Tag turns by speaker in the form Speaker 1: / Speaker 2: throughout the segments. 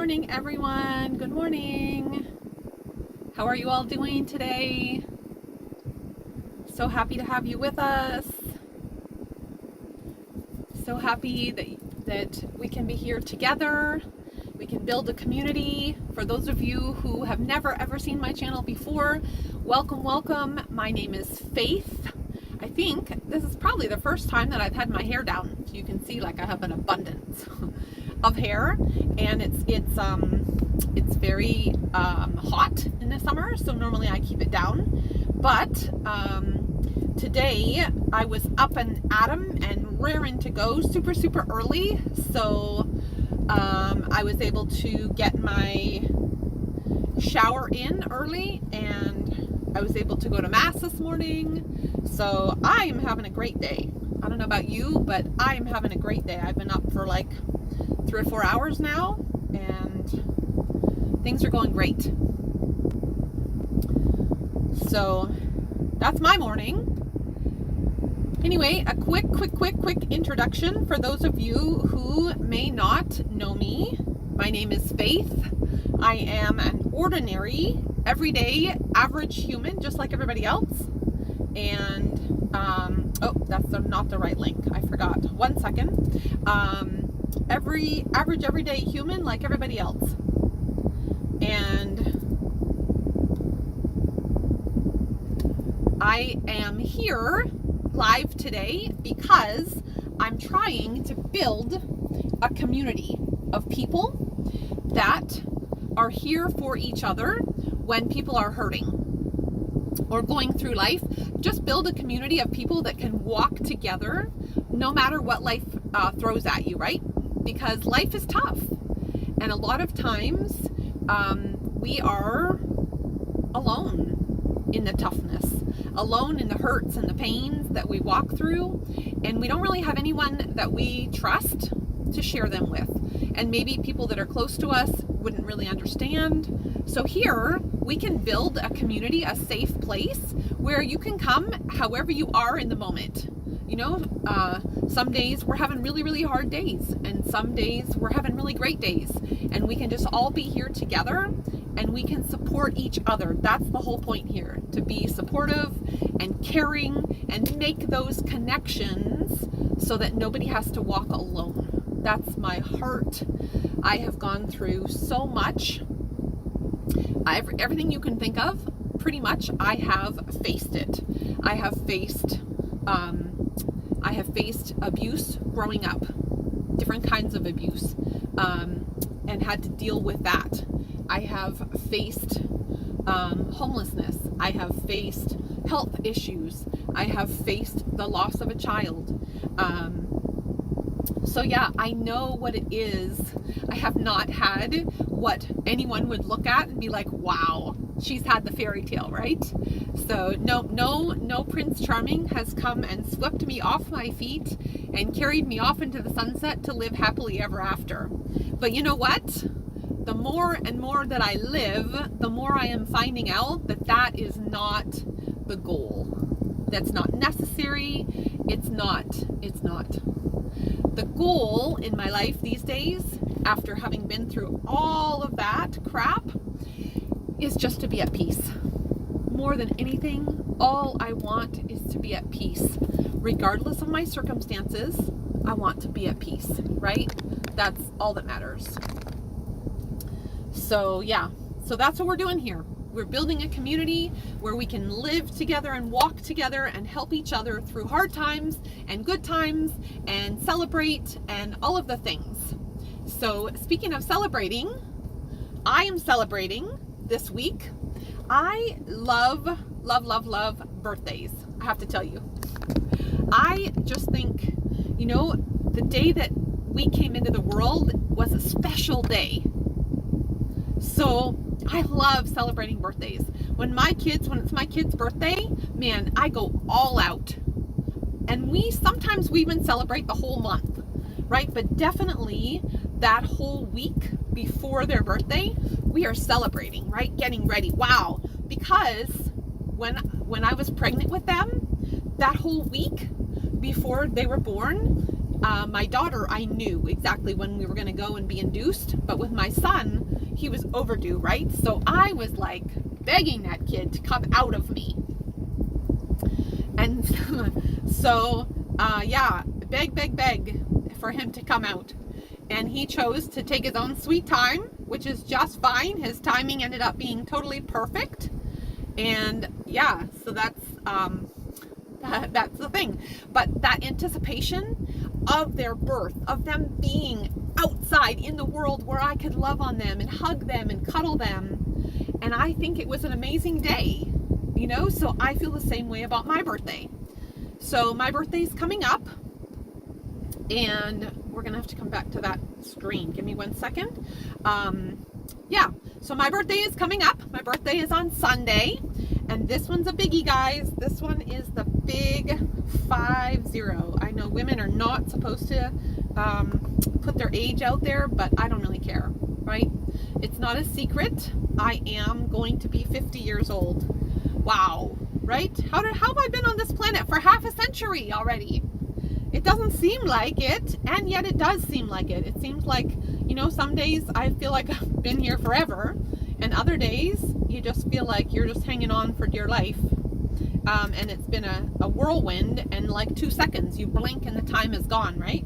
Speaker 1: morning, everyone. Good morning. How are you all doing today? So happy to have you with us. So happy that we can be here together. We can build a community. For those of you who have never ever seen my channel before, welcome, welcome. My name is Faith. I think this is probably the first time that I've had my hair down. You can see like I have an abundance of hair, and it's very hot in the summer, so normally I keep it down. But today I was up and at 'em and raring to go super early, so I was able to get my shower in early, and I was able to go to mass this morning. So I am having a great day. I don't know about you, but I am having a great day. I've been up for like 3 or 4 hours now, and things are going great. So that's my morning. Anyway, a quick introduction for those of you who may not know me. My name is Faith. I am an ordinary, everyday, average human, just like everybody else. And, oh, that's not the right link. I forgot. 1 second. Everyday human, like everybody else. And I am here live today because I'm trying to build a community of people that are here for each other when people are hurting or going through life. Just build a community of people that can walk together no matter what life throws at you, right? Because life is tough, and a lot of times we are alone in the toughness, alone in the hurts and the pains that we walk through, and we don't really have anyone that we trust to share them with. And maybe people that are close to us wouldn't really understand. So here we can build a community, a safe place where you can come however you are in the moment. You know, some days we're having really hard days, and some days we're having really great days, and we can just all be here together and we can support each other. That's the whole point here, to be supportive and caring and make those connections so that nobody has to walk alone. That's my heart. I have gone through so much. Everything you can think of, pretty much, I have faced it. I have faced abuse growing up, different kinds of abuse, and had to deal with that. I have faced homelessness. I have faced health issues. I have faced the loss of a child. So yeah, I know what it is. I have not had what anyone would look at and be like, wow, she's had the fairy tale, right? So no Prince Charming has come and swept me off my feet and carried me off into the sunset to live happily ever after. But you know what? The more and more that I live, the more I am finding out that that is not the goal. That's not necessary. It's not. The goal in my life these days, after having been through all of that crap, is just to be at peace. More than anything, all I want is to be at peace. Regardless of my circumstances, I want to be at peace, right? That's all that matters. So yeah, so that's what we're doing here. We're building a community where we can live together and walk together and help each other through hard times and good times and celebrate and all of the things. So speaking of celebrating, I am celebrating this week. I love birthdays, I have to tell you. I just think, you know, the day that we came into the world was a special day. So I love celebrating birthdays. When it's my kid's birthday, man, I go all out. And sometimes we even celebrate the whole month, right? But definitely that whole week before their birthday, we are celebrating, right? Getting ready. Wow. Because when I was pregnant with them, that whole week before they were born, My daughter, I knew exactly when we were going to go and be induced, but with my son, he was overdue, right? So I was like begging that kid to come out of me. And so, yeah, beg for him to come out. And he chose to take his own sweet time, which is just fine. His timing ended up being totally perfect. And yeah, so that's the thing. But that anticipation of their birth, of them being outside in the world where I could love on them and hug them and cuddle them. And I think it was an amazing day, you know, so I feel the same way about my birthday. So my birthday is coming up, and we're gonna have to come back to that screen. Give me 1 second. Yeah, so my birthday is coming up. My birthday is on Sunday, and this one's a biggie, guys. This one is the big 50. I know women are not supposed to put their age out there, but I don't really care, right? It's not a secret. I am going to be 50 years old. Wow, right? How have I been on this planet for half a century already? It doesn't seem like it, and yet it does seem like it. It seems like, you know, some days I feel like I've been here forever, and other days you just feel like you're just hanging on for dear life. And it's been a whirlwind, and like 2 seconds, you blink and the time is gone, right?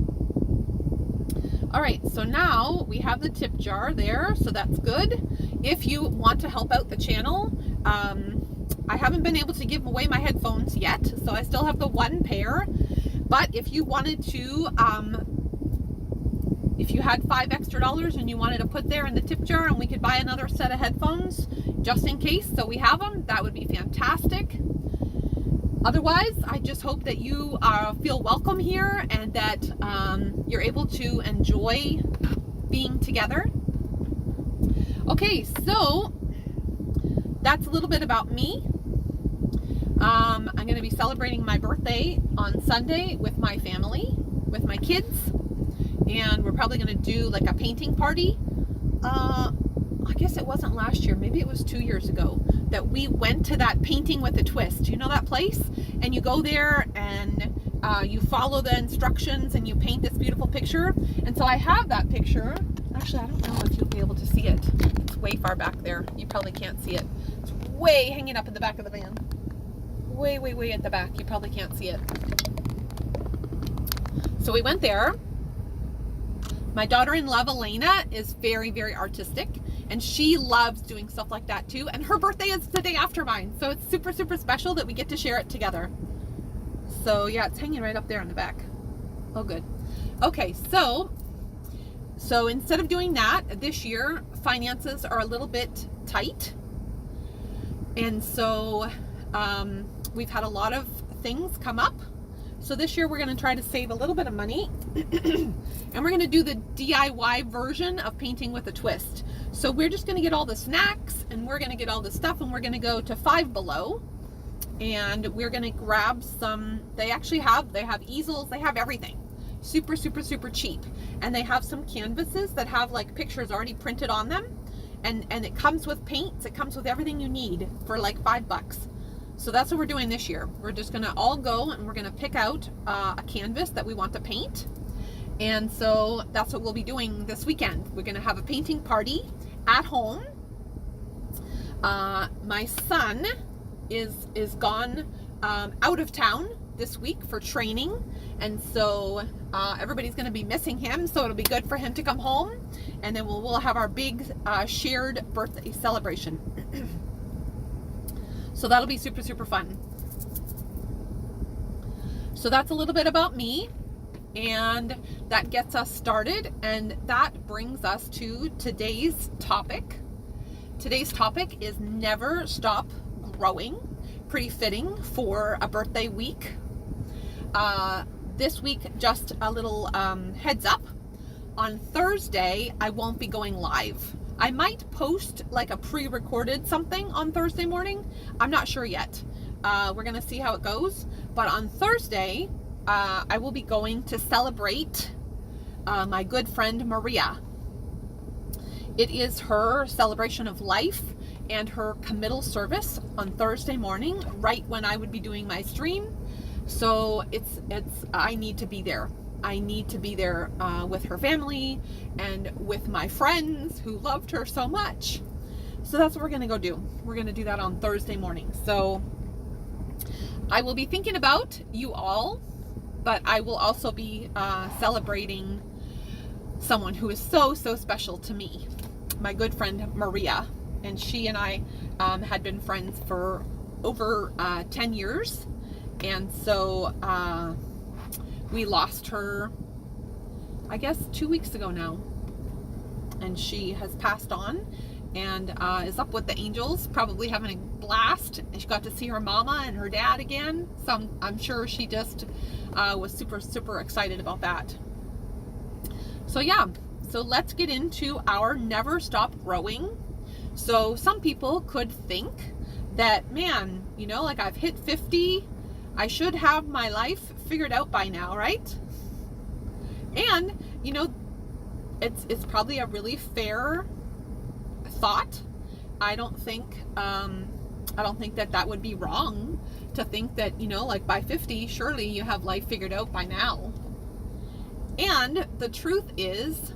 Speaker 1: All right, so now we have the tip jar there, so that's good. If you want to help out the channel, I haven't been able to give away my headphones yet, so I still have the 1 pair. But if you wanted to, if you had $5 extra and you wanted to put there in the tip jar and we could buy another set of headphones just in case, so we have them, that would be fantastic. Otherwise, I just hope that you feel welcome here and that you're able to enjoy being together. Okay, so that's a little bit about me. I'm going to be celebrating my birthday on Sunday with my family, with my kids, and we're probably going to do like a painting party. I guess it wasn't last year, maybe it was 2 years ago, that we went to that Painting with a Twist. You know that place? And you go there and you follow the instructions and you paint this beautiful picture. And so I have that picture. Actually, I don't know if you'll be able to see it. It's way far back there. You probably can't see it. It's way hanging up in the back of the van. Way at the back. You probably can't see it. So we went there. My daughter-in-law, Elena, is very, very artistic, and she loves doing stuff like that too. And her birthday is the day after mine, so it's super, super special that we get to share it together. So yeah, it's hanging right up there in the back. Oh, good. Okay, so instead of doing that this year, finances are a little bit tight, and so we've had a lot of things come up. So this year we're going to try to save a little bit of money and we're going to do the DIY version of Painting with a Twist. So we're just going to get all the snacks and we're going to get all the stuff and we're going to go to Five Below and we're going to grab some. They have easels, they have everything. Super, super, super cheap. And they have some canvases that have like pictures already printed on them, and it comes with paints. It comes with everything you need for like $5. So that's what we're doing this year. We're just gonna all go and we're gonna pick out a canvas that we want to paint. And so that's what we'll be doing this weekend. We're gonna have a painting party at home. My son is gone out of town this week for training, and so everybody's going to be missing him, so it'll be good for him to come home, and then we'll have our big shared birthday celebration. So that'll be super, super fun. So that's a little bit about me, and that gets us started, and that brings us to today's topic. Today's topic is never stop growing. Pretty fitting for a birthday week. This week, just a little heads up. On Thursday, I won't be going live. I might post like a pre-recorded something on Thursday morning. I'm not sure yet. We're gonna see how it goes. But on Thursday, I will be going to celebrate my good friend Maria. It is her celebration of life and her committal service on Thursday morning, right when I would be doing my stream. So it's I need to be there. I need to be there with her family and with my friends who loved her so much. So that's what we're going to go do. We're going to do that on Thursday morning. So I will be thinking about you all, but I will also be celebrating someone who is so, so special to me. My good friend Maria. And she and I had been friends for over 10 years. And so we lost her, I guess, 2 weeks ago now. And she has passed on and is up with the angels, probably having a blast. And she got to see her mama and her dad again. So I'm sure she just was super, super excited about that. So yeah, so let's get into our Never Stop Growing. So some people could think that, man, you know, like I've hit 50, I should have my life figured out by now, right? And, you know, it's probably a really fair thought. I don't think that would be wrong to think that, you know, like by 50, surely you have life figured out by now. And the truth is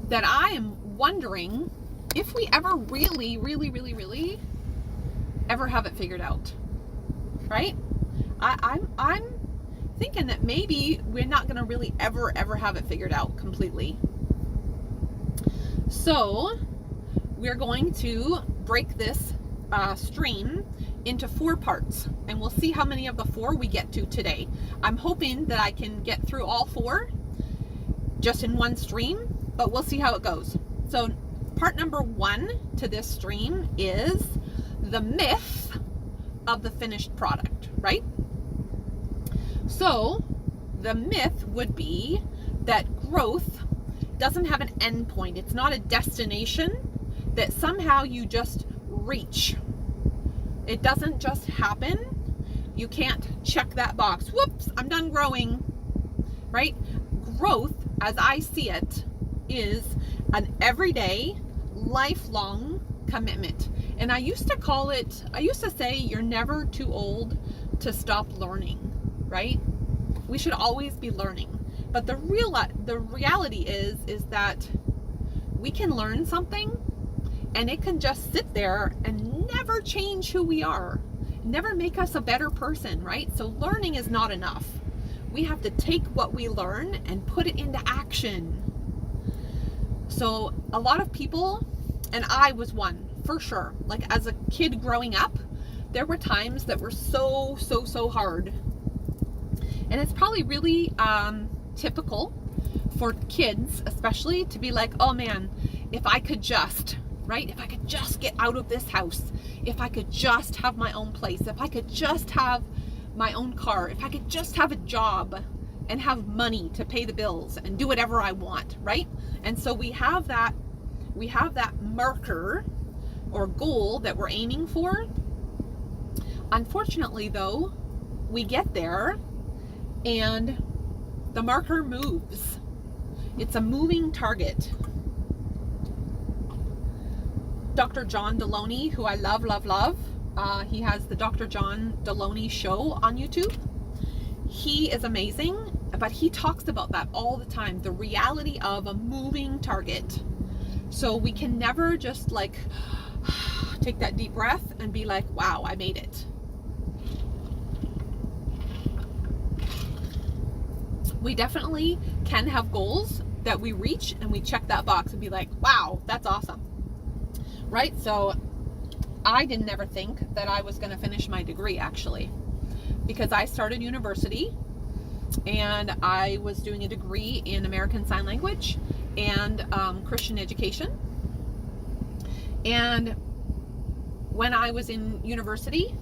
Speaker 1: that I am wondering if we ever really, really, really, really ever have it figured out, right? I'm thinking that maybe we're not going to really ever have it figured out completely. So we're going to break this stream into 4 parts, and we'll see how many of the 4 we get to today. I'm hoping that I can get through all 4 just in one stream, but we'll see how it goes. So part number 1 to this stream is the myth of the finished product, right? So the myth would be that growth doesn't have an end point. It's not a destination that somehow you just reach. It doesn't just happen. You can't check that box. Whoops, I'm done growing, right? Growth, as I see it, is an everyday, lifelong commitment. And I used to say you're never too old to stop learning, right? We should always be learning. But the reality is that we can learn something and it can just sit there and never change who we are, never make us a better person, right? So learning is not enough. We have to take what we learn and put it into action. So a lot of people, and I was one for sure, like as a kid growing up, there were times that were so hard. And it's probably really typical for kids, especially, to be like, oh man, if I could just, right? If I could just get out of this house, if I could just have my own place, if I could just have my own car, if I could just have a job and have money to pay the bills and do whatever I want, right? And so we have that marker or goal that we're aiming for. Unfortunately though, we get there and the marker moves. It's a moving target. Dr. John Deloney, who I love, he has the Dr. John Deloney show on YouTube. He is amazing, but he talks about that all the time, the reality of a moving target. So we can never just like take that deep breath and be like, wow, I made it. We definitely can have goals that we reach and we check that box and be like, wow, that's awesome. Right? So I didn't ever think that I was going to finish my degree, actually, because I started university and I was doing a degree in American Sign Language and Christian education. And when I was in university,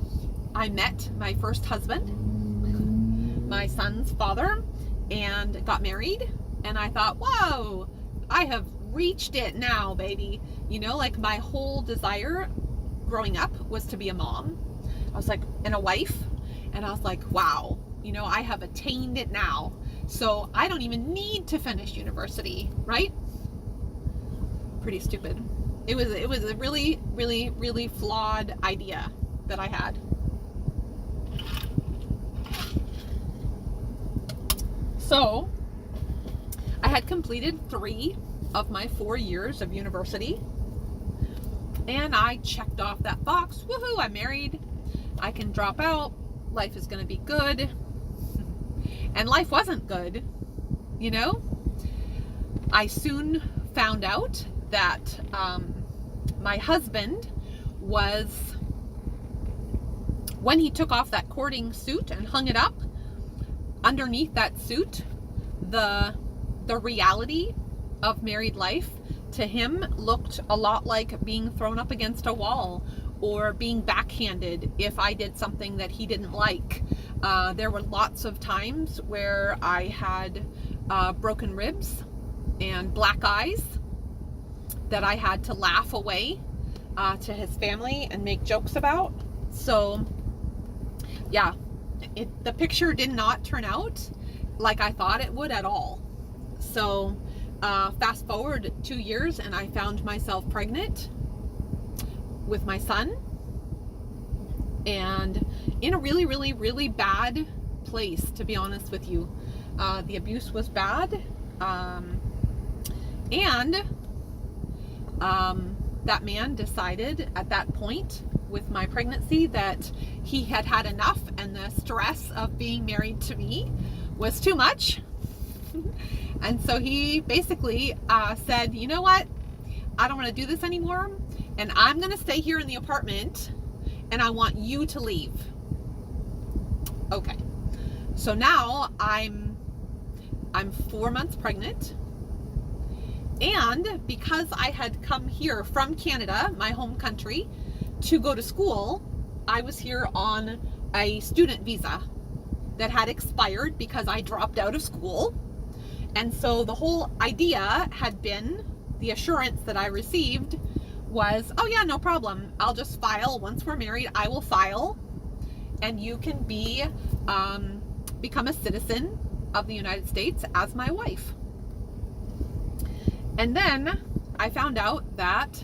Speaker 1: I met my first husband, my son's father, and got married. And I thought, whoa, I have reached it now, baby. You know, like my whole desire growing up was to be a mom. I was like, and a wife. And I was like, wow, you know, I have attained it now. So I don't even need to finish university, right? Pretty stupid. It was a really flawed idea that I had. So had completed 3 of my 4 years of university, and I checked off that box. Woohoo, I'm married. I can drop out. Life is going to be good. And life wasn't good, you know? I soon found out that my husband was, when he took off that courting suit and hung it up, underneath that suit, the reality of married life to him looked a lot like being thrown up against a wall or being backhanded if I did something that he didn't like. There were lots of times where I had broken ribs and black eyes that I had to laugh away to his family and make jokes about. So yeah, the picture did not turn out like I thought it would at all. So fast forward 2 years and I found myself pregnant with my son, and in a really, really, really bad place, to be honest with you. The abuse was bad, and that man decided at that point with my pregnancy that he had had enough, and the stress of being married to me was too much. And so he basically said, you know what, I don't want to do this anymore, and I'm going to stay here in the apartment, and I want you to leave. Okay, so now I'm 4 months pregnant, and because I had come here from Canada, my home country, to go to school, I was here on a student visa that had expired because I dropped out of school. And so the whole idea had been, the assurance that I received was, oh yeah, no problem. I'll just file. Once we're married, I will file, and you can become a citizen of the United States as my wife. And then I found out that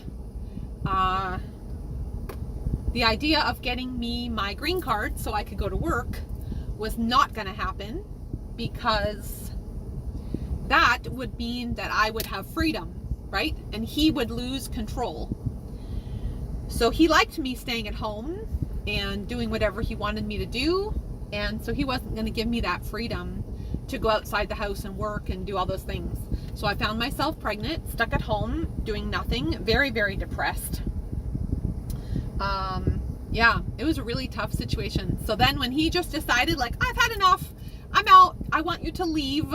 Speaker 1: the idea of getting me my green card so I could go to work was not going to happen, because that would mean that I would have freedom, right? And he would lose control. So he liked me staying at home and doing whatever he wanted me to do. And so he wasn't going to give me that freedom to go outside the house and work and do all those things. So I found myself pregnant, stuck at home, doing nothing, very, very depressed. Yeah, it was a really tough situation. So then when he just decided, like, I've had enough, I'm out, I want you to leave.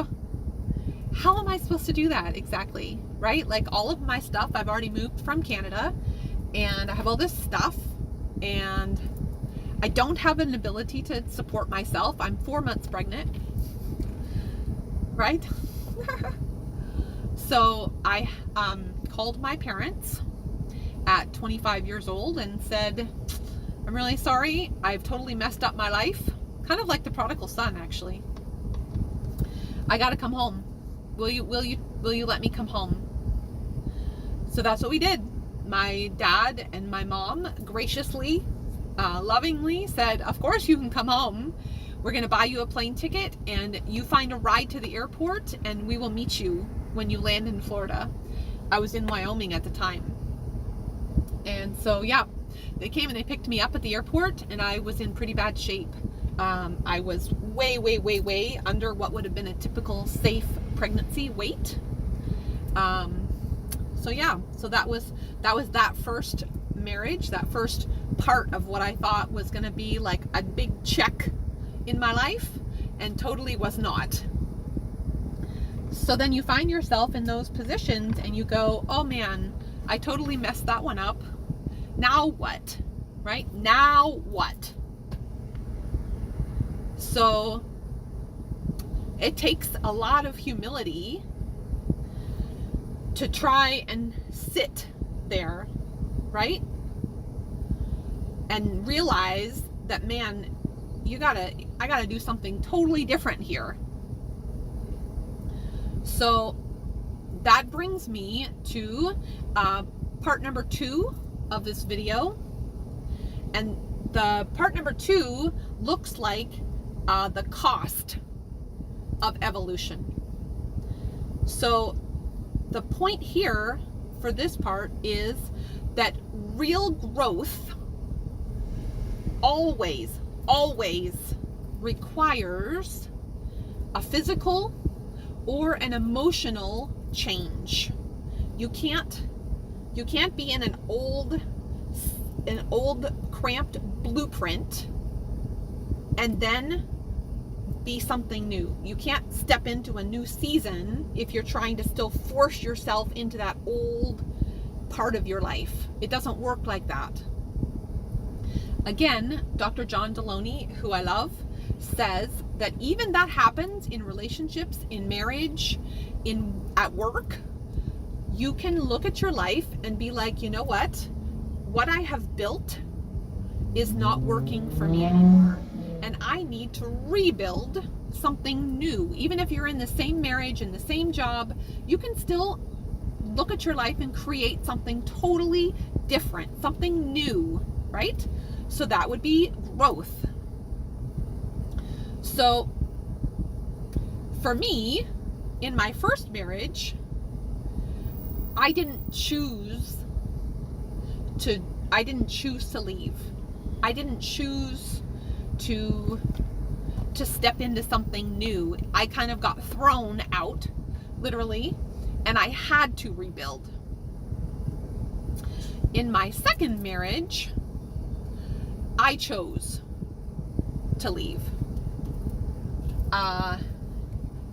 Speaker 1: How am I supposed to do that exactly, right? Like, all of my stuff, I've already moved from Canada, and I have all this stuff, and I don't have an ability to support myself. I'm 4 months pregnant, right? So I called my parents at 25 years old and said, I'm really sorry. I've totally messed up my life. Kind of like the prodigal son, actually. I got to come home. Will you let me come home? So that's what we did. My dad and my mom graciously, lovingly said, of course you can come home. We're going to buy you a plane ticket, and you find a ride to the airport, and we will meet you when you land in Florida. I was in Wyoming at the time. And so, yeah, they came and they picked me up at the airport, and I was in pretty bad shape. I was way, way, way, way under what would have been a typical safe pregnancy weight. So yeah, so that was that first marriage, that first part of what I thought was going to be like a big check in my life, and totally was not. So then you find yourself in those positions and you go, oh man, I totally messed that one up. Now what? Right? Now what? So it takes a lot of humility to try and sit there, right? And realize that, man, I gotta do something totally different here. So that brings me to part number 2 of this video. And the part number 2 looks like the cost of evolution. So the point here for this part is that real growth always requires a physical or an emotional change. You can't be in an old cramped blueprint and then be something new. You can't step into a new season if you're trying to still force yourself into that old part of your life. It doesn't work like that. Again, Dr. John Deloney, who I love, says that even that happens in relationships, in marriage, at work. You can look at your life and be like, you know what I have built is not working for me anymore, and I need to rebuild something new. Even if you're in the same marriage and the same job, you can still look at your life and create something totally different, something new, right? So that would be growth. So for me, in my first marriage, I didn't choose to leave. I didn't choose to step into something new. I kind of got thrown out, literally, and I had to rebuild. In my second marriage, I chose to leave.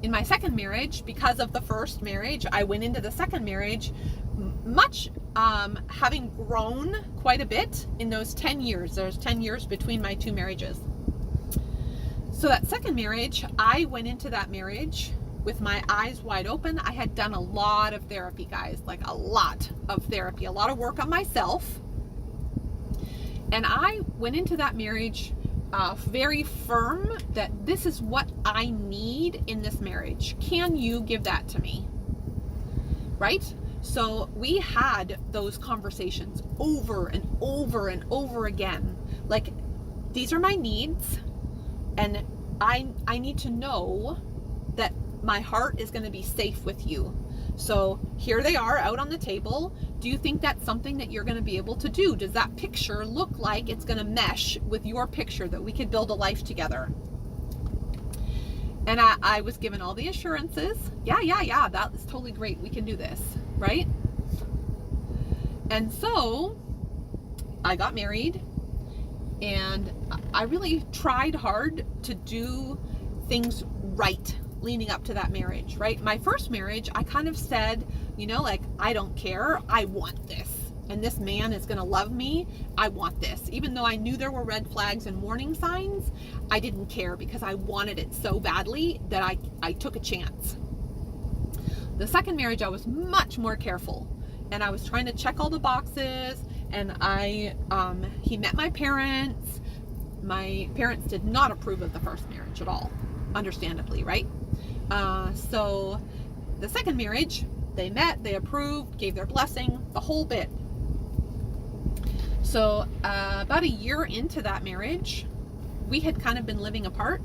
Speaker 1: In my second marriage, because of the first marriage, I went into the second marriage having grown quite a bit in those 10 years. There's 10 years between my two marriages. So that second marriage, I went into that marriage with my eyes wide open. I had done a lot of therapy, guys, like a lot of therapy, a lot of work on myself. And I went into that marriage very firm that this is what I need in this marriage. Can you give that to me? Right? So we had those conversations over and over and over again. Like, these are my needs, and I need to know that my heart is going to be safe with you. So here they are out on the table. Do you think that's something that you're going to be able to do? Does that picture look like it's going to mesh with your picture, that we could build a life together? And I was given all the assurances. Yeah, that is totally great. We can do this, right? And so I got married, and I really tried hard to do things right leading up to that marriage, right? My first marriage, I kind of said, like, I don't care. I want this. And this man is going to love me. I want this. Even though I knew there were red flags and warning signs, I didn't care because I wanted it so badly that I took a chance. The second marriage, I was much more careful, and I was trying to check all the boxes, and he met my parents. My parents did not approve of the first marriage at all, understandably, right? So the second marriage, they met, they approved, gave their blessing, the whole bit. So about a year into that marriage, we had kind of been living apart,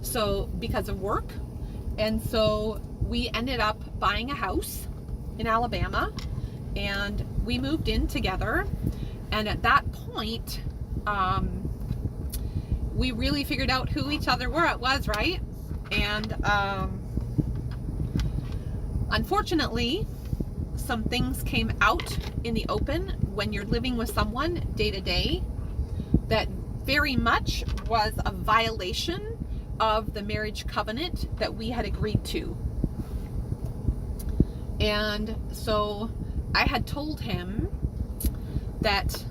Speaker 1: so because of work. And so we ended up buying a house in Alabama, and we moved in together. And at that point, we really figured out who each other was, right? And unfortunately, some things came out in the open when you're living with someone day to day that very much was a violation of the marriage covenant that we had agreed to. And so I had told him that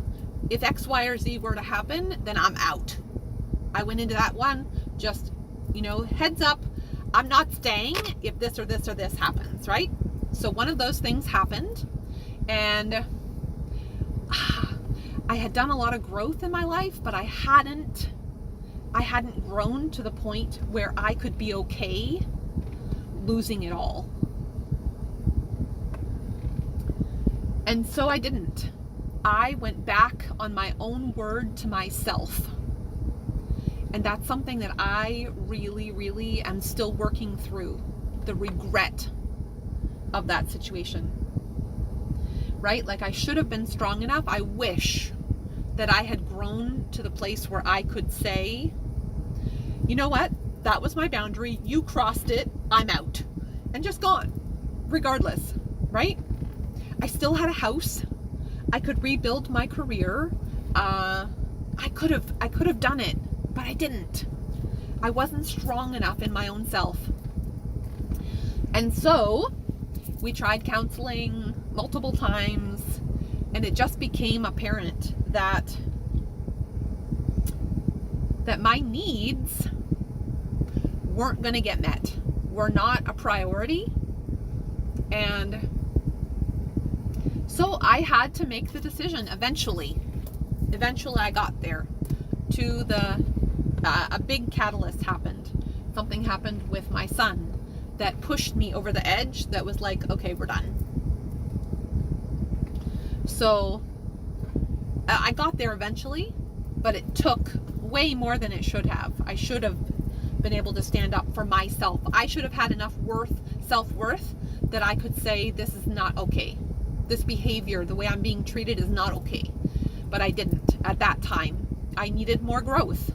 Speaker 1: if X, Y, or Z were to happen, then I'm out. I went into that one just, heads up, I'm not staying if this or this or this happens, right? So one of those things happened, and I had done a lot of growth in my life, but I hadn't grown to the point where I could be okay losing it all. And so I didn't. I went back on my own word to myself. And that's something that I really, really am still working through. The regret of that situation, right? Like I should have been strong enough. I wish that I had grown to the place where I could say, you know what? That was my boundary. You crossed it. I'm out. And just gone, regardless, right? I still had a house. I could rebuild my career. I could have done it, but I didn't. I wasn't strong enough in my own self. And so we tried counseling multiple times, and it just became apparent that my needs weren't going to get met, were not a priority. And so I had to make the decision eventually I got there to a big catalyst happened. Something happened with my son that pushed me over the edge, that was like, okay, we're done. So I got there eventually, but it took way more than it should have. I should have been able to stand up for myself. I should have had enough self-worth that I could say, this is not okay. This behavior, the way I'm being treated, is not okay. But I didn't at that time. I needed more growth.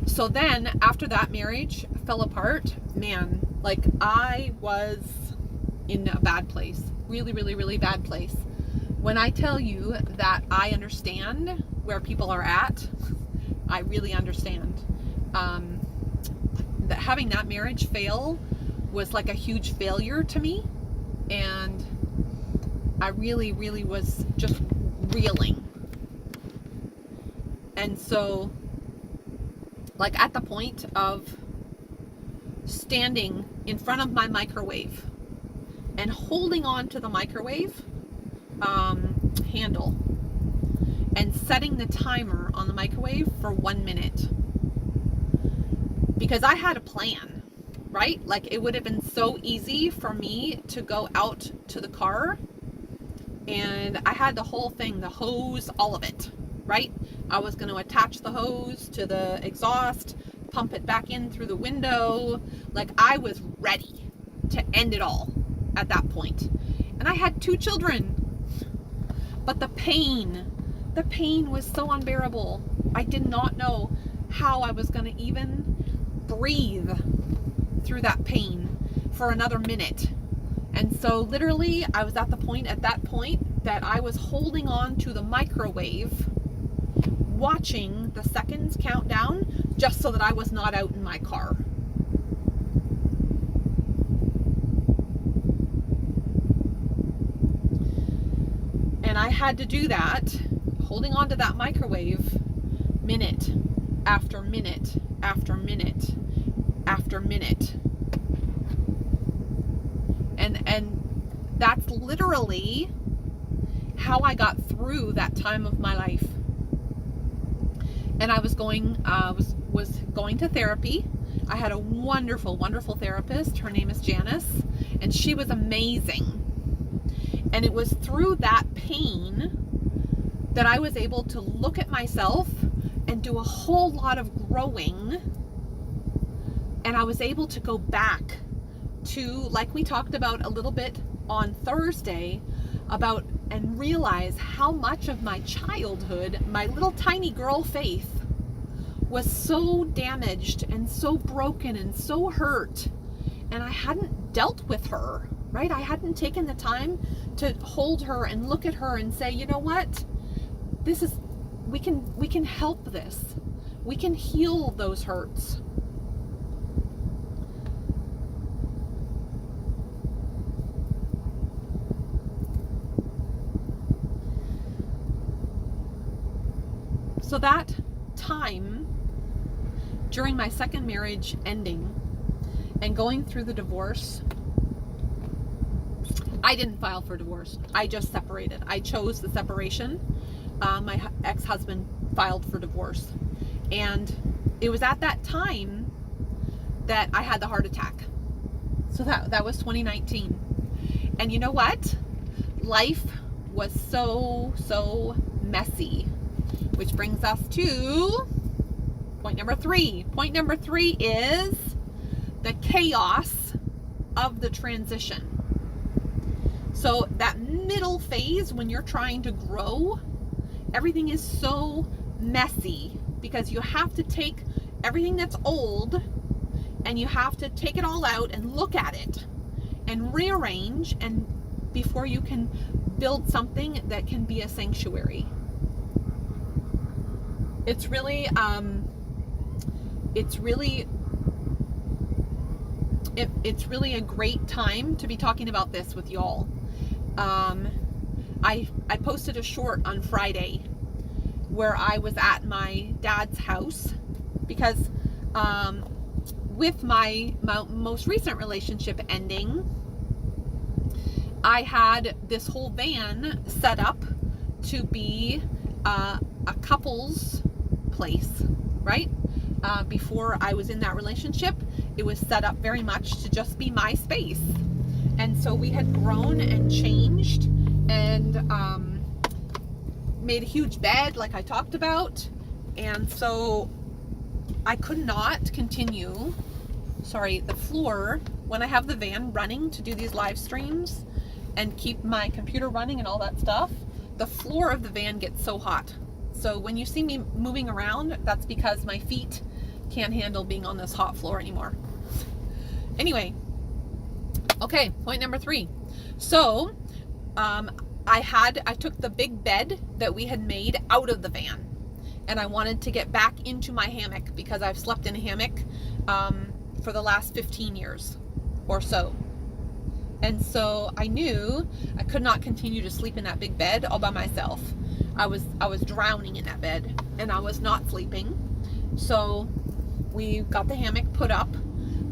Speaker 1: So then after that marriage fell apart, man, like I was in a bad place. Really, really, really bad place. When I tell you that I understand where people are at, I really understand. That having that marriage fail was like a huge failure to me. And I really, really was just reeling. And so, like at the point of standing in front of my microwave and holding on to the microwave handle and setting the timer on the microwave for 1 minute, because I had a plan, right? Like it would have been so easy for me to go out to the car, and I had the whole thing, the hose, all of it, right? I was going to attach the hose to the exhaust, pump it back in through the window. Like I was ready to end it all at that point. And I had 2 children. But the pain was so unbearable. I did not know how I was going to even breathe through that pain for another minute. And so literally I was at that point that I was holding on to the microwave, watching the seconds count down just so that I was not out in my car. And I had to do that, holding on to that microwave, minute after minute after minute after minute. And that's literally how I got through that time of my life. And I was going to therapy. I had a wonderful, wonderful therapist. Her name is Janice, and she was amazing. And it was through that pain that I was able to look at myself and do a whole lot of growing. And I was able to go back to, like we talked about a little bit on Thursday, about and realize how much of my childhood, my little tiny girl Faith, was so damaged and so broken and so hurt. And I hadn't dealt with her, right? I hadn't taken the time to hold her and look at her and say, you know what? We can help this. We can heal those hurts. So that time during my second marriage ending and going through the divorce, I didn't file for divorce. I just separated. I chose the separation. My ex-husband filed for divorce. And it was at that time that I had the heart attack. So that was 2019. And you know what? Life was so messy. Which brings us to point number 3. Point number 3 is the chaos of the transition. So that middle phase, when you're trying to grow, everything is so messy because you have to take everything that's old and you have to take it all out and look at it and rearrange, and before you can build something that can be a sanctuary. It's really a great time to be talking about this with y'all. I posted a short on Friday where I was at my dad's house because with my most recent relationship ending, I had this whole van set up to be a couple's place, right? Before I was in that relationship, it was set up very much to just be my space. And so we had grown and changed and made a huge bed like I talked about. And so I could not continue, the floor, when I have the van running to do these live streams and keep my computer running and all that stuff, the floor of the van gets so hot. So when you see me moving around, that's because my feet can't handle being on this hot floor anymore. Anyway, okay, point number 3. So I took the big bed that we had made out of the van, and I wanted to get back into my hammock because I've slept in a hammock for the last 15 years or so. And so I knew I could not continue to sleep in that big bed all by myself. I was drowning in that bed and I was not sleeping. So we got the hammock put up,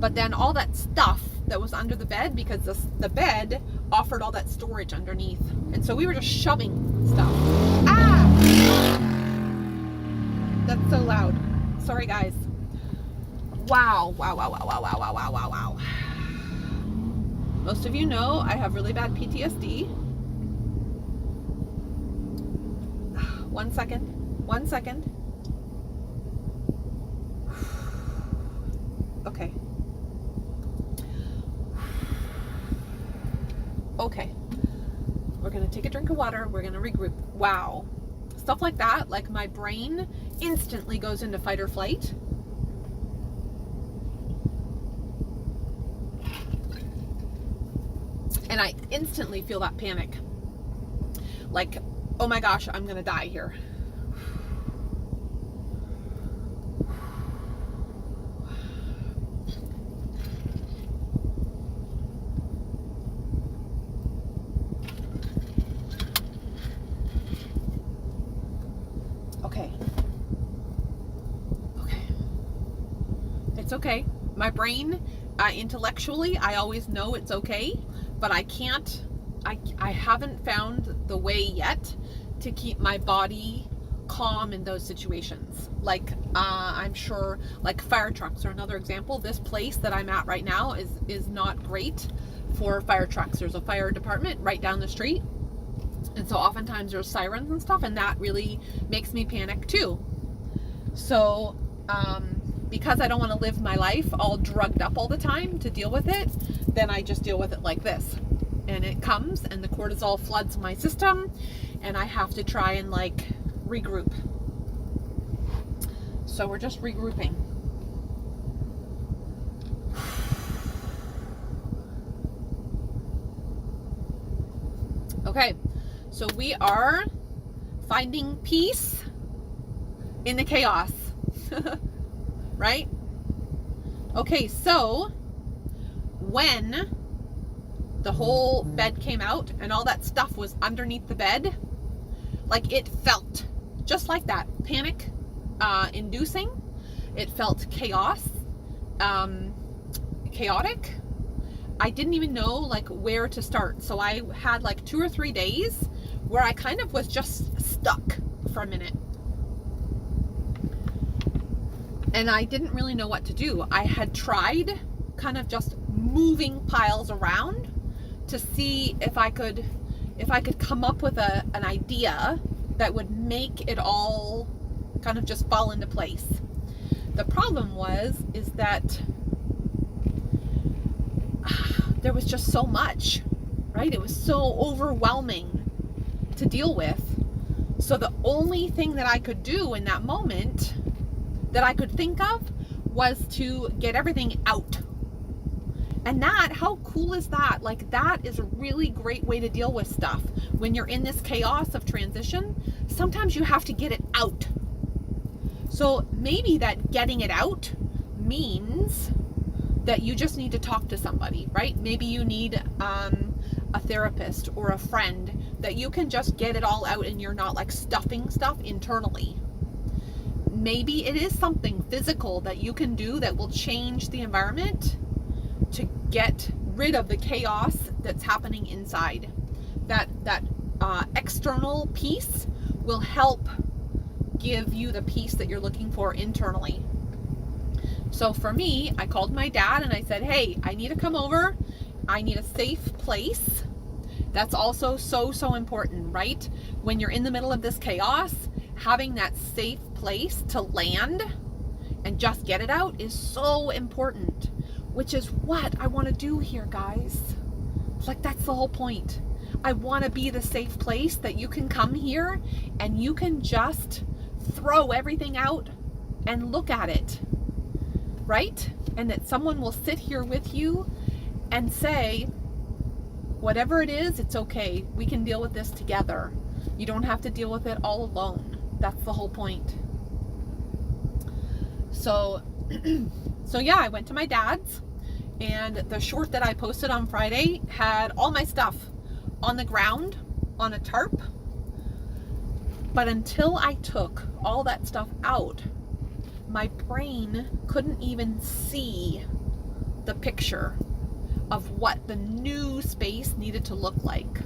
Speaker 1: but then all that stuff that was under the bed, because the bed offered all that storage underneath. And so we were just shoving stuff. Ah! That's so loud. Sorry guys. Wow. Most of you know I have really bad PTSD. One second. Okay. We're gonna take a drink of water. We're gonna regroup. Wow. Stuff like that, like my brain instantly goes into fight or flight. And I instantly feel that panic. Like, oh my gosh, I'm gonna die here. Okay. It's okay. My brain, intellectually, I always know it's okay, but I haven't found the way yet to keep my body calm in those situations. Like, I'm sure, like fire trucks are another example. This place that I'm at right now is not great for fire trucks. There's a fire department right down the street. And so oftentimes there's sirens and stuff, and that really makes me panic too. So, because I don't want to live my life all drugged up all the time to deal with it, then I just deal with it like this. And it comes and the cortisol floods my system and I have to try and like regroup. So we're just regrouping. Okay, so we are finding peace in the chaos. Right? Okay, so when the whole bed came out and all that stuff was underneath the bed, like it felt just like that, panic inducing. It felt chaos, chaotic. I didn't even know like where to start. So I had like 2 or 3 days where I kind of was just stuck for a minute. And I didn't really know what to do. I had tried kind of just moving piles around to see if I could come up with an idea that would make it all kind of just fall into place. The problem is that there was just so much, right? It was so overwhelming to deal with. So the only thing that I could do in that moment that I could think of was to get everything out. And that, how cool is that? Like, that is a really great way to deal with stuff. When you're in this chaos of transition, sometimes you have to get it out. So maybe that getting it out means that you just need to talk to somebody, right? Maybe you need a therapist or a friend that you can just get it all out and you're not like stuffing stuff internally. Maybe it is something physical that you can do that will change the environment to get rid of the chaos that's happening inside. That external piece will help give you the peace that you're looking for internally. So for me, I called my dad and I said, hey, I need to come over. I need a safe place. That's also so important, right? When you're in the middle of this chaos, having that safe place to land and just get it out is so important, which is what I want to do here, guys. Like, that's the whole point. I want to be the safe place that you can come here and you can just throw everything out and look at it, right? And that someone will sit here with you and say, whatever it is, it's okay. We can deal with this together. You don't have to deal with it all alone. That's the whole point. So yeah, I went to my dad's, and the short that I posted on Friday had all my stuff on the ground on a tarp. But until I took all that stuff out, my brain couldn't even see the picture of what the new space needed to look like.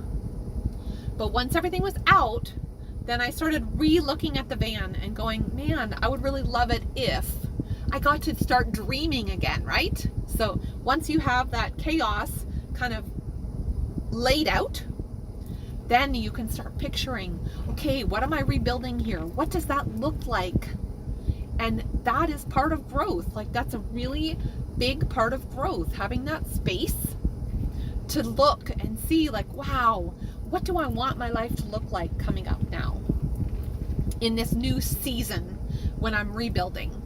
Speaker 1: But once everything was out, then I started re-looking at the van and going, man, I would really love it if I got to start dreaming again, right? So once you have that chaos kind of laid out, then you can start picturing, okay, what am I rebuilding here? What does that look like? And that is part of growth. Like, that's a really big part of growth, having that space to look and see, like, wow, what do I want my life to look like coming up now in this new season when I'm rebuilding?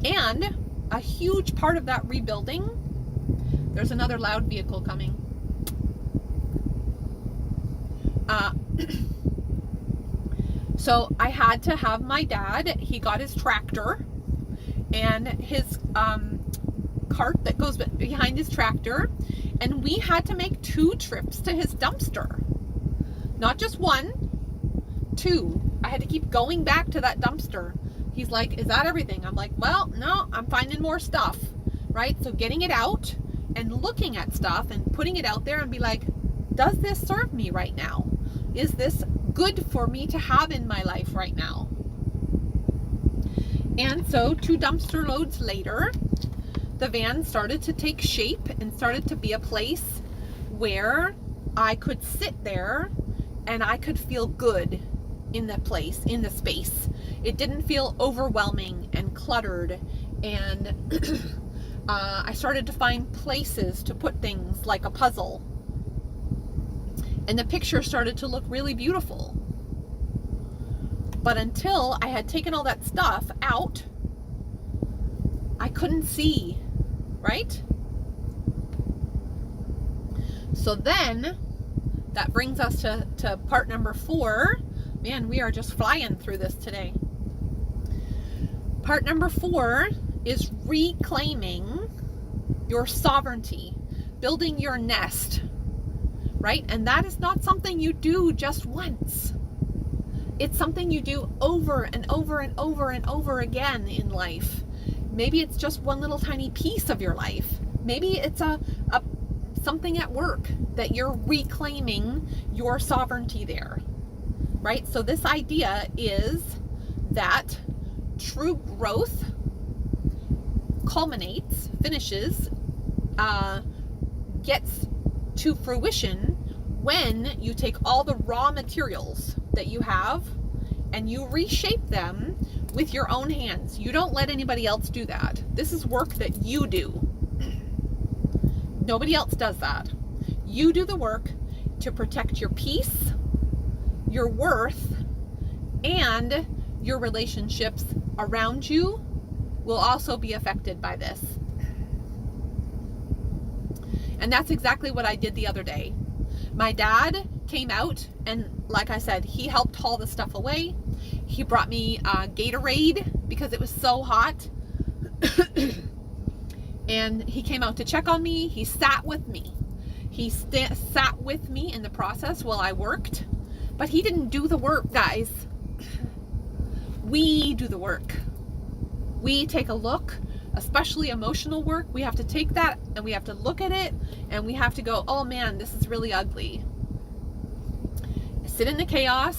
Speaker 1: And a huge part of that rebuilding, there's another loud vehicle coming. So I had to have my dad, he got his tractor and his cart that goes behind his tractor, and we had to make 2 trips to his dumpster. Not just 1, 2. I had to keep going back to that dumpster. He's like, is that everything? I'm like, well, no, I'm finding more stuff, right? So getting it out and looking at stuff and putting it out there and be like, does this serve me right now? Is this good for me to have in my life right now? And so 2 dumpster loads later, the van started to take shape and started to be a place where I could sit there and I could feel good in the place, in the space. It didn't feel overwhelming and cluttered, and I started to find places to put things like a puzzle, and the picture started to look really beautiful. But until I had taken all that stuff out, I couldn't see, right? So then that brings us to part number 4. Man, we are just flying through this today. Part number 4 is reclaiming your sovereignty, building your nest, right? And that is not something you do just once. It's something you do over and over and over and over again in life. Maybe it's just one little tiny piece of your life. Maybe it's a something at work that you're reclaiming your sovereignty there, right? So this idea is that true growth culminates, finishes, gets to fruition when you take all the raw materials that you have and you reshape them with your own hands. You don't let anybody else do that. This is work that you do. Nobody else does that. You do the work to protect your peace, your worth, and your relationships around you will also be affected by this. And that's exactly what I did the other day. My dad came out and, like I said, he helped haul the stuff away. He brought me Gatorade because it was so hot. And he came out to check on me. He sat with me. He sat with me in the process while I worked. But he didn't do the work, guys. We do the work. We take a look, especially emotional work. We have to take that and we have to look at it and we have to go, oh man, this is really ugly. Sit in the chaos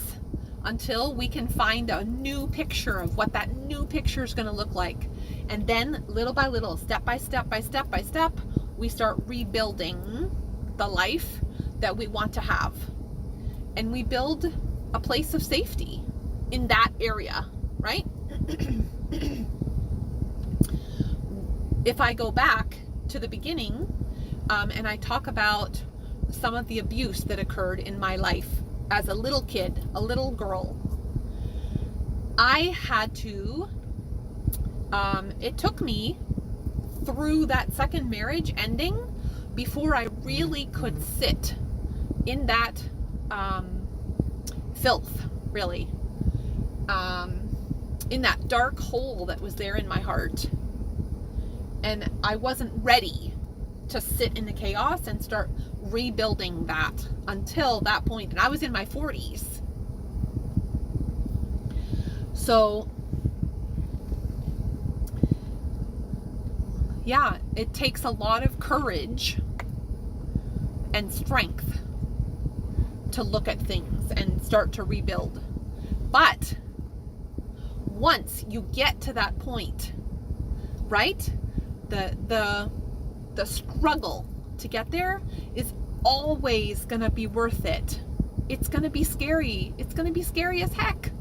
Speaker 1: until we can find a new picture of what that new picture is going to look like. And then little by little, step by step by step by step, we start rebuilding the life that we want to have. And we build a place of safety in that area, right? If I go back to the beginning and I talk about some of the abuse that occurred in my life as a little kid, a little girl, I had to, it took me through that second marriage ending before I really could sit in that filth, really, in that dark hole that was there in my heart. And I wasn't ready to sit in the chaos and start rebuilding that until that point. And I was in my 40s. So, yeah, it takes a lot of courage and strength to look at things and start to rebuild. But once you get to that point, right? The struggle to get there is always gonna be worth it. It's gonna be scary. It's gonna be scary as heck.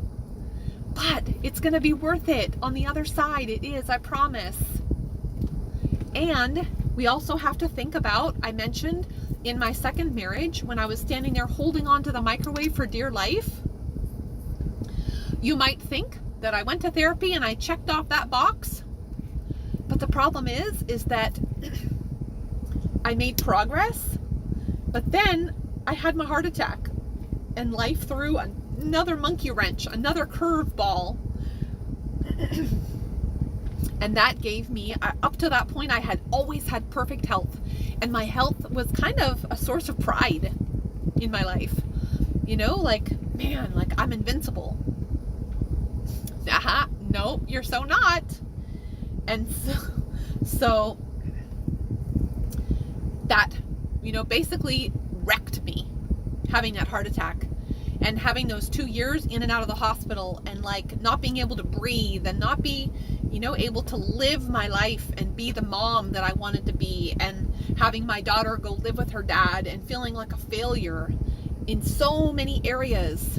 Speaker 1: But it's gonna be worth it on the other side. It is, I promise. And we also have to think about, I mentioned in my second marriage, when I was standing there holding on to the microwave for dear life, you might think that I went to therapy and I checked off that box. But the problem is that I made progress, but then I had my heart attack and life threw another monkey wrench, another curveball. And that gave me, up to that point, I had always had perfect health. And my health was kind of a source of pride in my life. You know, like, man, like I'm invincible. No, you're so not. And so that, you know, basically wrecked me, having that heart attack and having those 2 years in and out of the hospital and like not being able to breathe and not be, you know, able to live my life and be the mom that I wanted to be, and having my daughter go live with her dad and feeling like a failure in so many areas.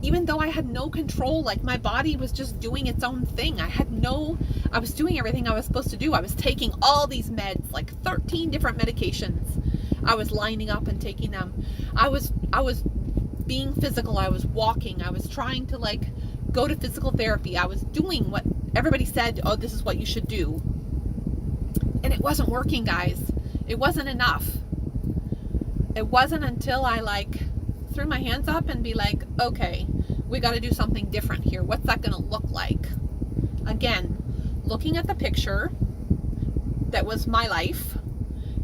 Speaker 1: Even though I had no control, like my body was just doing its own thing. I was doing everything I was supposed to do. I was taking all these meds, like 13 different medications. I was lining up and taking them. I was being physical. I was walking. I was trying to like go to physical therapy. I was doing what everybody said, oh, this is what you should do. And it wasn't working, guys. It wasn't enough. It wasn't until I like threw my hands up and be like, okay, we got to do something different here. What's that going to look like? Again, looking at the picture that was my life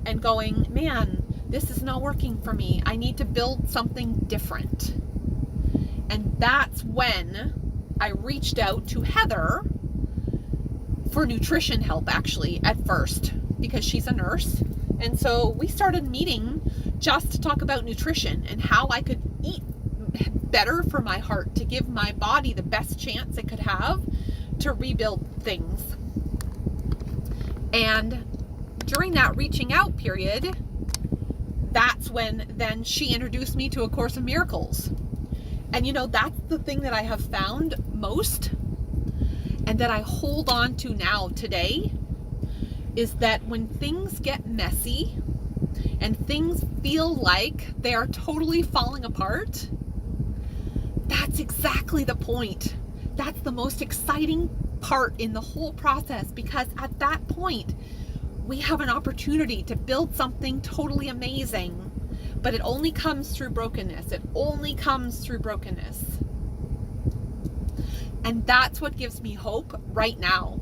Speaker 1: and going, man, this is not working for me. I need to build something different. And that's when I reached out to Heather for nutrition help, actually, at first, because she's a nurse. And so we started meeting just to talk about nutrition and how I could eat better for my heart, to give my body the best chance it could have to rebuild things. And during that reaching out period, that's when then she introduced me to A Course in Miracles. And you know, that's the thing that I have found most and that I hold on to now today, is that when things get messy, and things feel like they are totally falling apart, that's exactly the point. That's the most exciting part in the whole process, because at that point, we have an opportunity to build something totally amazing. But it only comes through brokenness. It only comes through brokenness. And that's what gives me hope right now.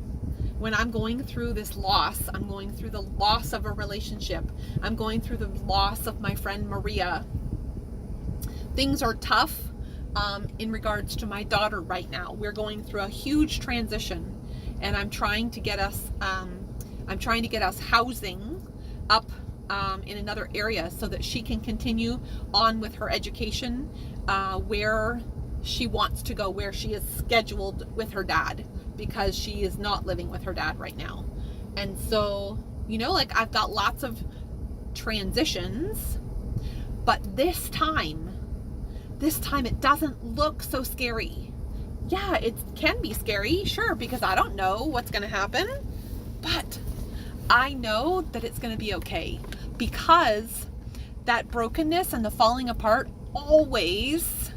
Speaker 1: When I'm going through this loss, I'm going through the loss of a relationship. I'm going through the loss of my friend Maria. Things are tough in regards to my daughter right now. We're going through a huge transition, and I'm trying to get us housing up in another area so that she can continue on with her education where she wants to go, where she is scheduled with her dad, because she is not living with her dad right now. And so, like, I've got lots of transitions, but this time it doesn't look so scary. Yeah, it can be scary, sure, because I don't know what's going to happen, but I know that it's going to be okay, because that brokenness and the falling apart always,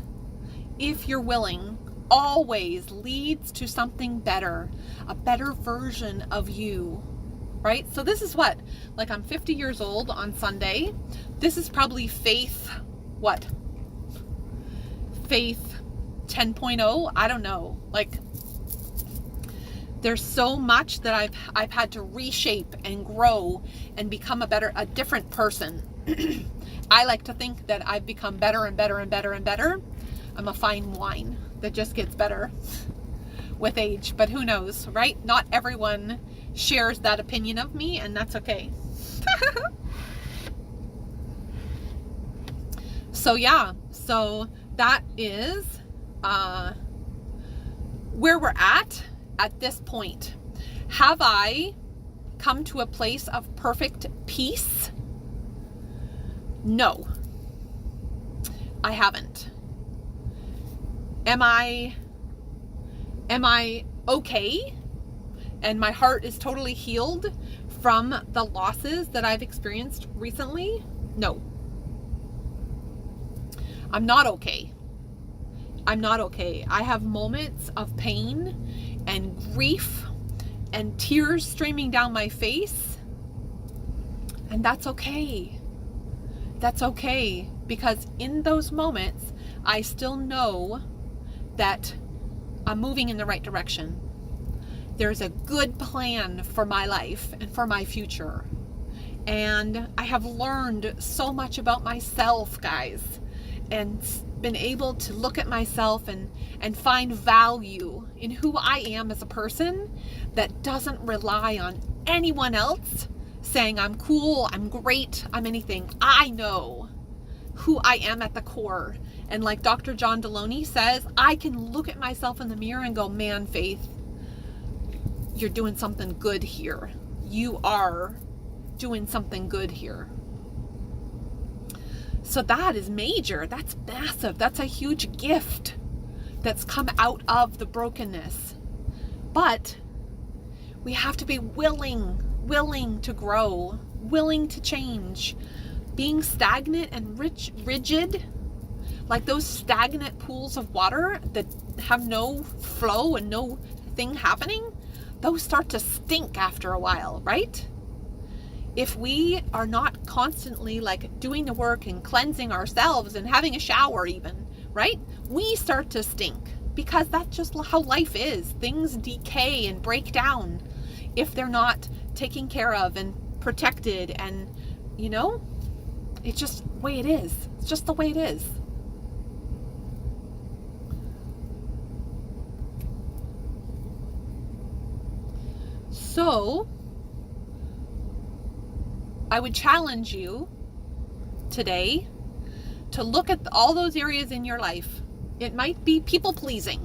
Speaker 1: if you're willing, always leads to something better, a better version of you, right? So this is what, like, I'm 50 years old on Sunday. This is probably faith 10.0. I don't know. Like, there's so much that I've had to reshape and grow and become a different person. I like to think that I've become better and better and better and better. I'm a fine wine that just gets better with age, but who knows, right? Not everyone shares that opinion of me, and that's okay. So yeah, so that is where we're at this point. Have I come to a place of perfect peace? No, I haven't. Am I okay? And my heart is totally healed from the losses that I've experienced recently? No. I'm not okay. I'm not okay. I have moments of pain and grief and tears streaming down my face. And that's okay. That's okay. Because in those moments, I still know that I'm moving in the right direction. There's a good plan for my life and for my future. And I have learned so much about myself, guys, and been able to look at myself and find value in who I am as a person that doesn't rely on anyone else saying I'm cool, I'm great, I'm anything. I know who I am at the core. And like Dr. John Deloney says, I can look at myself in the mirror and go, man, Faith, you're doing something good here. You are doing something good here. So that is major. That's massive. That's a huge gift that's come out of the brokenness. But we have to be willing to grow, willing to change. Being stagnant and rigid, like those stagnant pools of water that have no flow and no thing happening, those start to stink after a while, right? If we are not constantly like doing the work and cleansing ourselves and having a shower even, right? We start to stink, because that's just how life is. Things decay and break down if they're not taken care of and protected, and it's just the way it is. It's just the way it is. So I would challenge you today to look at all those areas in your life. It might be people pleasing,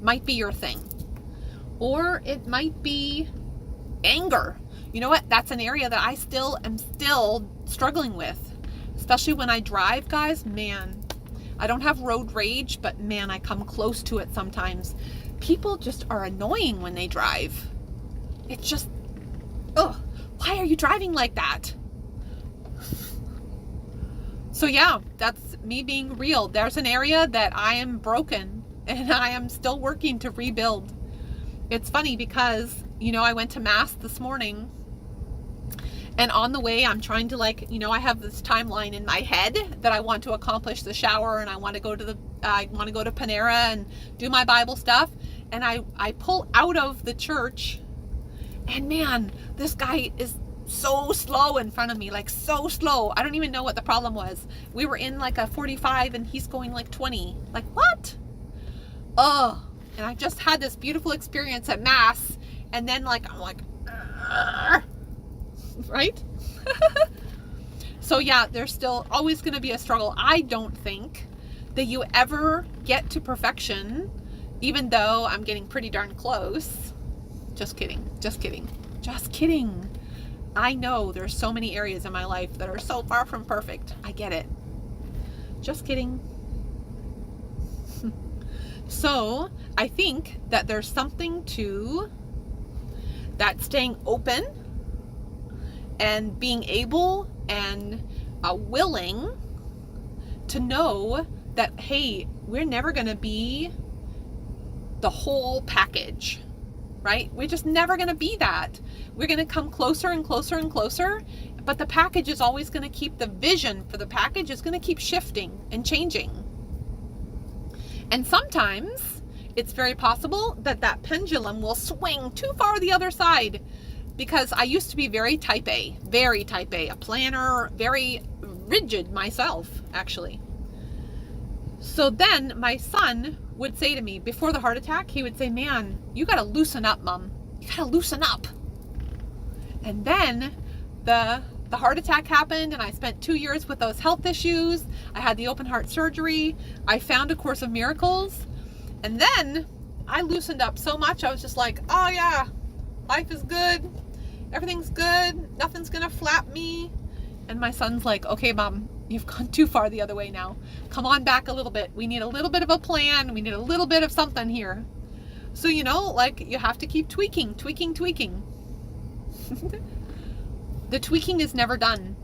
Speaker 1: might be your thing, or it might be anger. You know what? That's an area that I am still struggling with, especially when I drive, guys. Man, I don't have road rage, but man, I come close to it sometimes. People just are annoying when they drive. It's just, why are you driving like that? So yeah, that's me being real. There's an area that I am broken and I am still working to rebuild. It's funny because, I went to mass this morning, and on the way I'm trying to I have this timeline in my head that I want to accomplish the shower, and I want to go to Panera and do my Bible stuff. And I pull out of the church, and man, this guy is so slow in front of me, like so slow. I don't even know what the problem was. We were in like a 45 and he's going like 20. Like, what? Oh, and I just had this beautiful experience at mass, and then I'm like, right? So yeah, there's still always going to be a struggle. I don't think that you ever get to perfection, even though I'm getting pretty darn close. Just kidding. I know there's so many areas in my life that are so far from perfect. I get it. Just kidding. So I think that there's something to that, staying open and being able and willing to know that, hey, we're never going to be the whole package, right? We're just never going to be that. We're going to come closer and closer and closer, but the package is always going to keep, the vision for the package is going to keep shifting and changing. And sometimes it's very possible that that pendulum will swing too far the other side, because I used to be very type A, a planner, very rigid myself, actually. So then my son would say to me before the heart attack, he would say, man, you got to loosen up, Mom. You got to loosen up. And then the heart attack happened, and I spent 2 years with those health issues. I had the open heart surgery. I found A Course of Miracles. And then I loosened up so much. I was just like, oh yeah, life is good. Everything's good. Nothing's going to flap me. And my son's like, okay, Mom, you've gone too far the other way now. Come on back a little bit. We need a little bit of a plan. We need a little bit of something here. So, you have to keep tweaking. The tweaking is never done.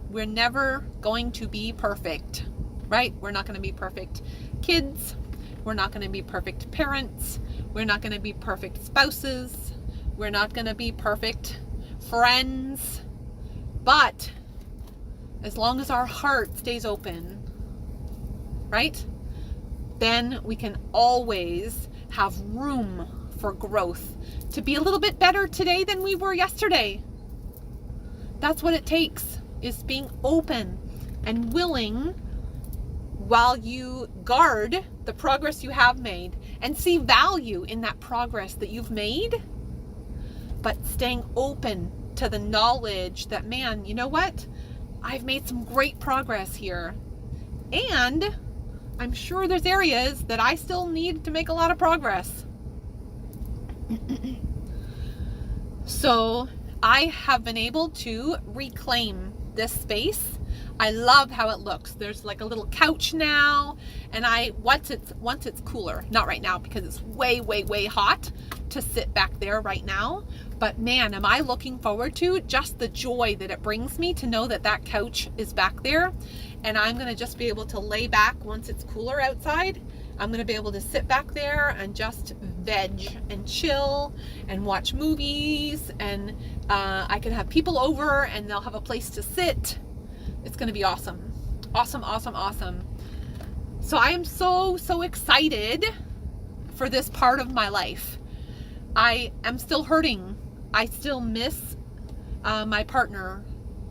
Speaker 1: We're never going to be perfect, right? We're not going to be perfect kids. We're not going to be perfect parents. We're not going to be perfect spouses. We're not going to be perfect friends. But as long as our heart stays open, right? Then we can always have room for growth, to be a little bit better today than we were yesterday. That's what it takes, is being open and willing, while you guard the progress you have made and see value in that progress that you've made, but staying open to the knowledge that, man, you know what? I've made some great progress here. And I'm sure there's areas that I still need to make a lot of progress. So I have been able to reclaim this space. I love how it looks. There's like a little couch now, and once it's cooler, not right now because it's way hot to sit back there right now, but man, am I looking forward to just the joy that it brings me to know that that couch is back there, and I'm going to just be able to lay back once it's cooler outside. I'm going to be able to sit back there and just veg and chill and watch movies, and I can have people over and they'll have a place to sit. It's going to be awesome. Awesome. So I am so excited for this part of my life. I am still hurting. I still miss my partner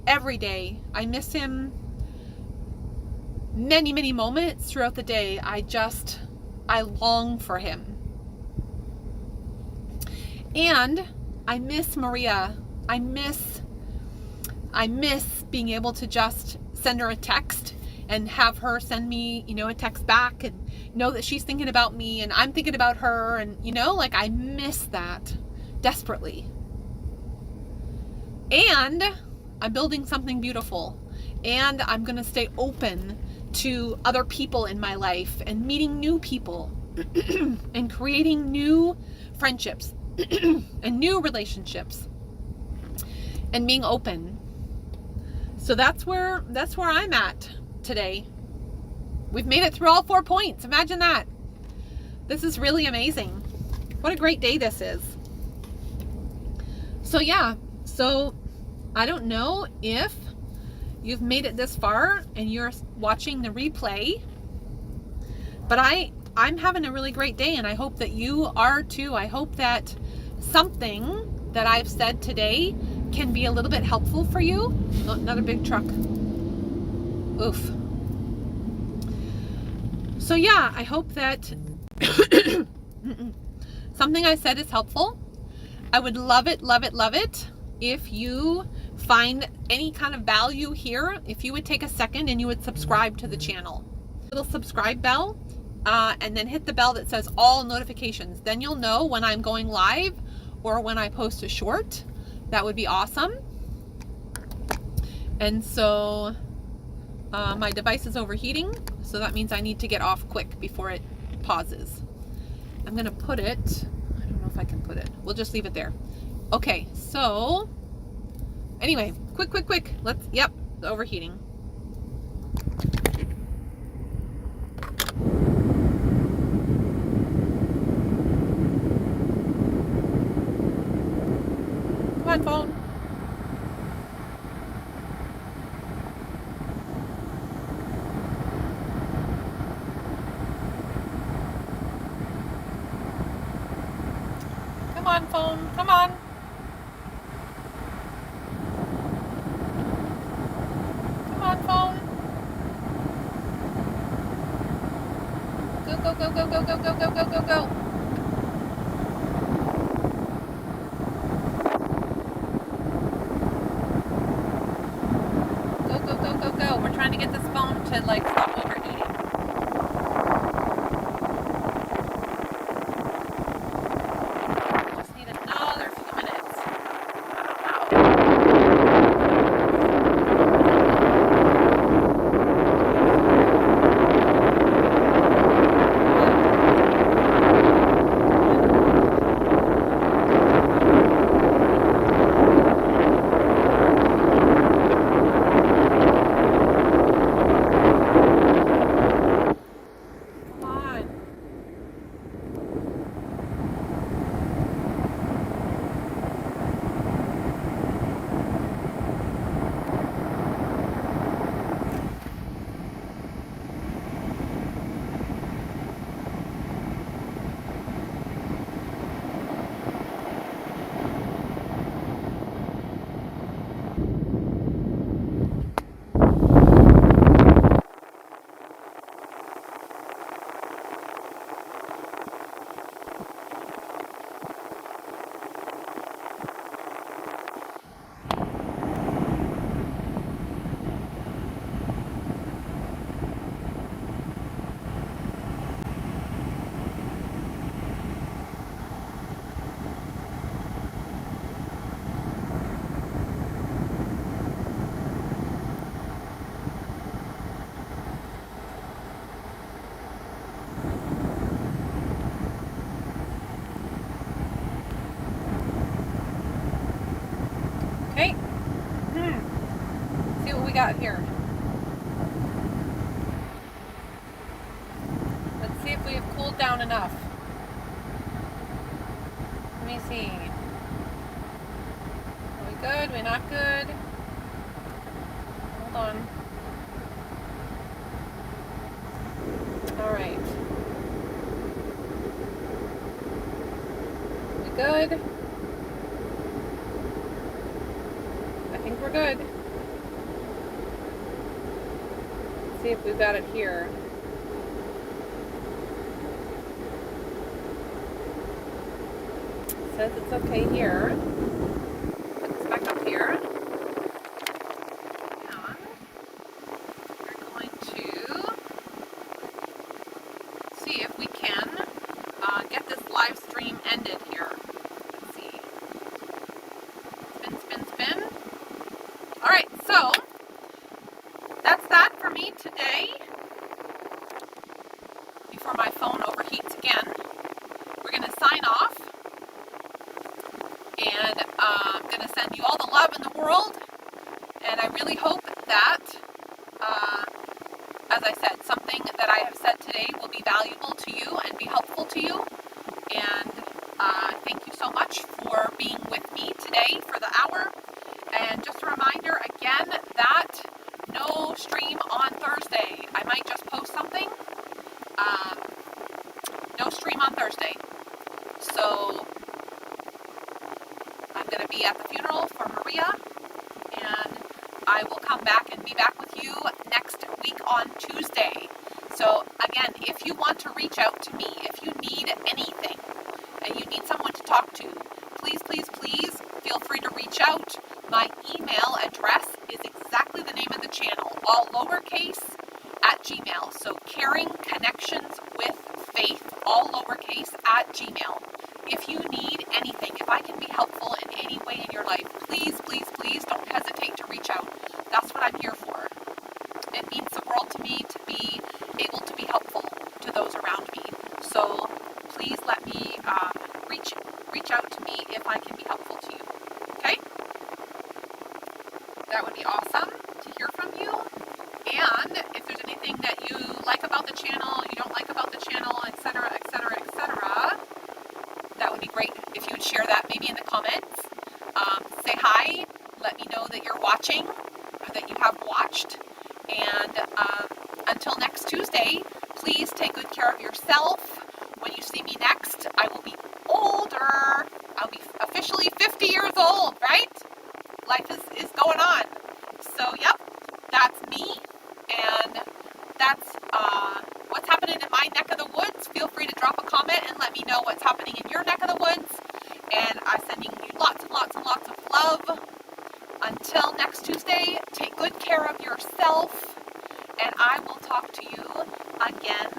Speaker 1: every day. I miss him many moments throughout the day. I long for him. And I miss Maria. I miss being able to just send her a text and have her send me, a text back, and know that she's thinking about me and I'm thinking about her, and I miss that desperately. And I'm building something beautiful, and I'm going to stay open to other people in my life and meeting new people and creating new friendships and new relationships and being open. So that's where I'm at today. We've made it through all 4 points. Imagine that. This is really amazing. What a great day this is. So yeah, so I don't know if you've made it this far and you're watching the replay, but I'm having a really great day, and I hope that you are too. I hope that something that I've said today can be a little bit helpful for you. Oh, another big truck. Oof. So yeah, I hope that something I said is helpful. I would love it, love it, love it if you find any kind of value here, if you would take a second and you would subscribe to the channel. Little subscribe bell, and then hit the bell that says all notifications. Then you'll know when I'm going live or when I post a short. That would be awesome. And so my device is overheating, so that means I need to get off quick before it pauses. I'm gonna put it, I don't know if I can put it. We'll just leave it there. Okay, so anyway, quick. Let's, yep, the overheating. Come on, phone. Come on, phone. Come on. Come on, phone. Go. Go. Go. We're trying to get this phone to like stop overheating. Just need another few minutes. Okay. See what we got here. Let's see if we've cooled down enough. Let me see. Are we good? We're not good? Hold on. All right. We good? I think we're good. Let's see if we've got it here. It says it's okay here. Put this back up here. And we're going to see if we can get this live stream ended here. Let's see. Spin. All right, so that's that for me today. Before my phone overheats again, we're going to sign off, and I'm going to send you all the love in the world, and I really hope that as I said, something that I have said today will be valuable to you and be helpful to you. And thank you so much for being with me today for the hour. And just a reminder again that no stream on Thursday. I might just post something. No stream on Thursday. So I'm going to be at the funeral for Maria, and I will come back and be back with you next week on Tuesday. So again, if you want to reach out to me, if you need anything and you need someone to talk to, please, please, please feel free to reach out. My email address is exactly the name of the channel, all lowercase at Gmail. So Caring Connections with Faith, all lowercase at Gmail. If you need anything, if I can be helpful in any way in your life, please, please, please don't hesitate to reach out. That's what I'm here for. It means the world to me to be able to be helpful to those around me. So please let me reach out to me if I can be helpful to you. Okay? That would be awesome to hear from you. And if there's anything that you like about the channel, you don't like about the channel, etc., etc., etc., that would be great if you would share that maybe in the comments. Say hi, let me know that you're watching, or that you have watched. And until next Tuesday, please take good care of yourself. When you see me next, I will be older. I'll be officially 50 years old, right? Life is going on. So, yep, that's me. And that's what's happening in my neck of the woods. Feel free to drop a comment and let me know what's happening in your neck of the woods. And I'm sending you lots and lots and lots of love. Until next Tuesday, take good care of yourself. And I will talk to you again